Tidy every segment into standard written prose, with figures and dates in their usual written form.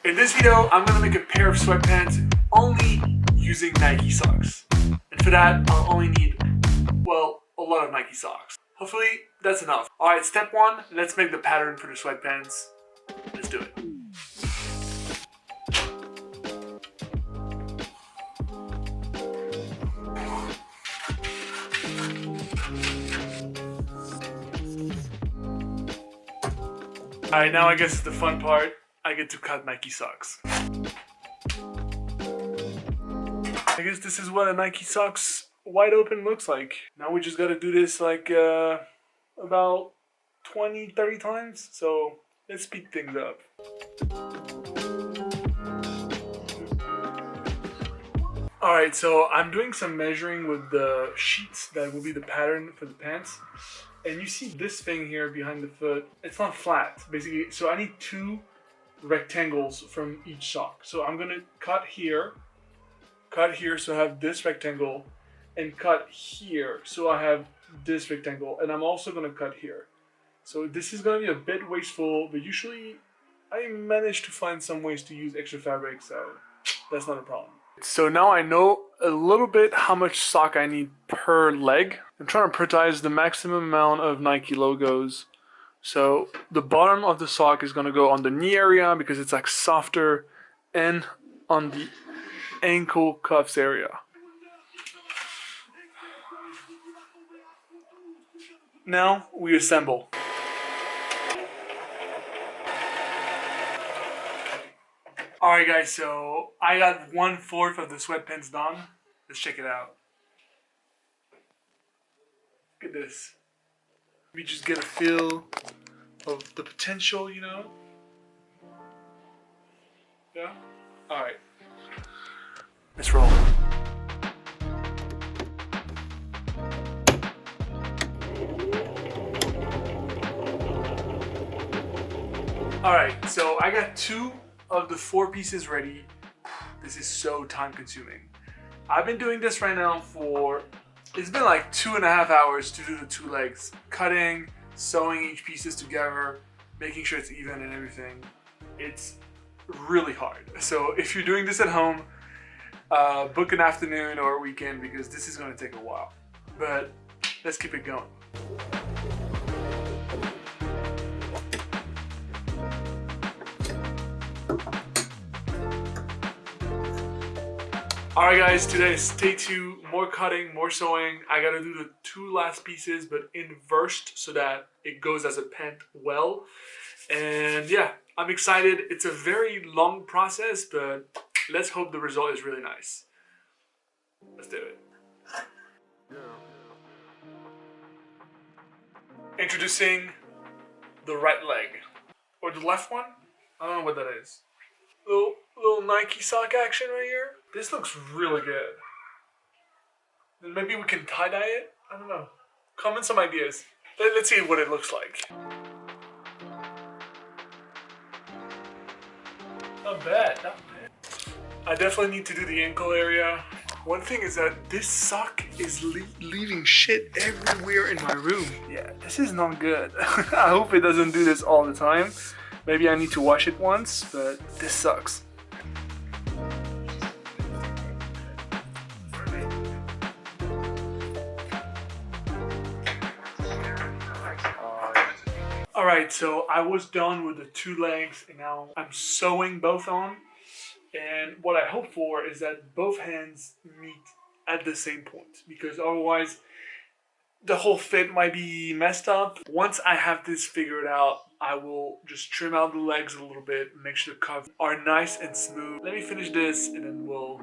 In this video, I'm gonna make a pair of sweatpants only using Nike socks. And for that, I'll only need, well, a lot of Nike socks. Hopefully, that's enough. Alright, step one, let's make the pattern for the sweatpants. Let's do it. Alright, now I guess it's the fun part. I get to cut Nike socks. I guess this is what a Nike socks wide open looks like. Now we just gotta do this like about 20-30 times. So let's speed things up. Alright, so I'm doing some measuring with the sheets that will be the pattern for the pants. And you see this thing here behind the foot, it's not flat, basically. So I need 2 rectangles from each sock. So I'm gonna cut here so I have this rectangle, and cut here so I have this rectangle, and I'm also gonna cut here. So this is gonna be a bit wasteful, but usually I manage to find some ways to use extra fabric, so that's not a problem. So now I know a little bit how much sock I need per leg. I'm trying to prioritize the maximum amount of Nike logos. So the bottom of the sock is going to go on the knee area because it's like softer, and on the ankle cuffs area. Now we assemble. Alright guys, so I got 1/4 of the sweatpants done. Let's check it out. Look at this. We just get a feel of the potential, you know? Yeah? Alright. Let's roll. Alright, so I got 2 of the 4 pieces ready. This is so time consuming. I've been doing this right now for, it's been like 2.5 hours to do the 2 legs. Cutting, sewing each pieces together, making sure it's even and everything. It's really hard. So if you're doing this at home, book an afternoon or a weekend because this is gonna take a while. But let's keep it going. Alright guys, today is day 2, more cutting, more sewing. I gotta do the 2 last pieces but inversed so that it goes as a pant well. And yeah, I'm excited. It's a very long process, but let's hope the result is really nice. Let's do it. Introducing the right leg. Or the left one? I don't know what that is. Little Nike sock action right here. This looks really good. Then maybe we can tie-dye it? I don't know. Comment some ideas. Let's see what it looks like. Not bad, not bad. I definitely need to do the ankle area. One thing is that this sock is leaving shit everywhere in my room. Yeah, this is not good. I hope it doesn't do this all the time. Maybe I need to wash it once, but this sucks. Alright, so I was done with the 2 legs and now I'm sewing both on. And what I hope for is that both hands meet at the same point, because otherwise the whole fit might be messed up. Once I have this figured out, I will just trim out the legs a little bit, make sure the cuffs are nice and smooth. Let me finish this and then we'll...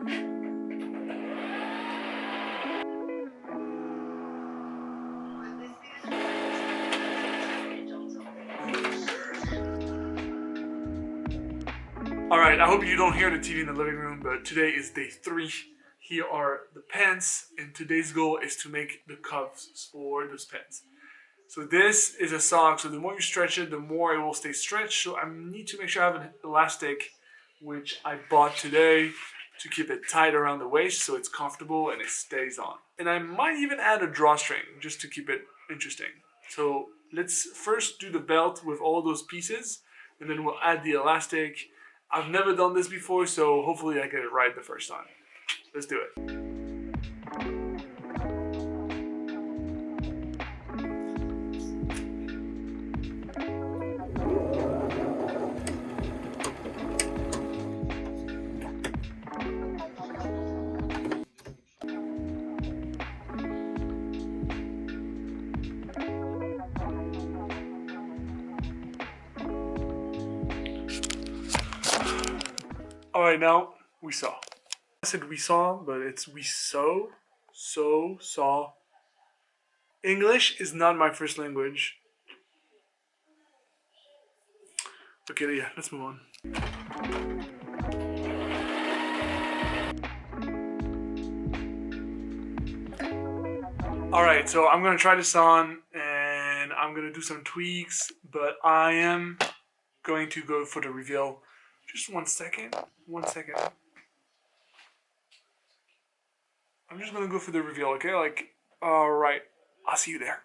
Alright, I hope you don't hear the TV in the living room, but today is day 3. Here are the pants, and today's goal is to make the cuffs for those pants. So this is a sock, so the more you stretch it, the more it will stay stretched. So I need to make sure I have an elastic, which I bought today to keep it tight around the waist so it's comfortable and it stays on. And I might even add a drawstring just to keep it interesting. So let's first do the belt with all those pieces, and then we'll add the elastic. I've never done this before, so hopefully I get it right the first time. Let's do it. Alright, now we saw. I said we saw, but it's we saw. Saw. English is not my first language. Okay, yeah, let's move on. Alright, so I'm gonna try this on and I'm gonna do some tweaks, but I am going to go for the reveal. Just 1 second. 1 second. I'm just gonna go for the reveal, okay? Like, alright. I'll see you there.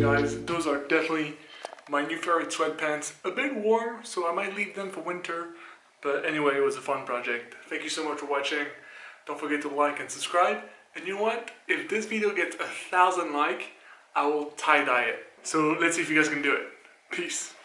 Guys, those are definitely my new favorite sweatpants. A bit warm, so I might leave them for winter. But anyway, it was a fun project. Thank you so much for watching. Don't forget to like and subscribe. And you know what? If this video gets 1,000 likes, I will tie-dye it. So let's see if you guys can do it. Peace.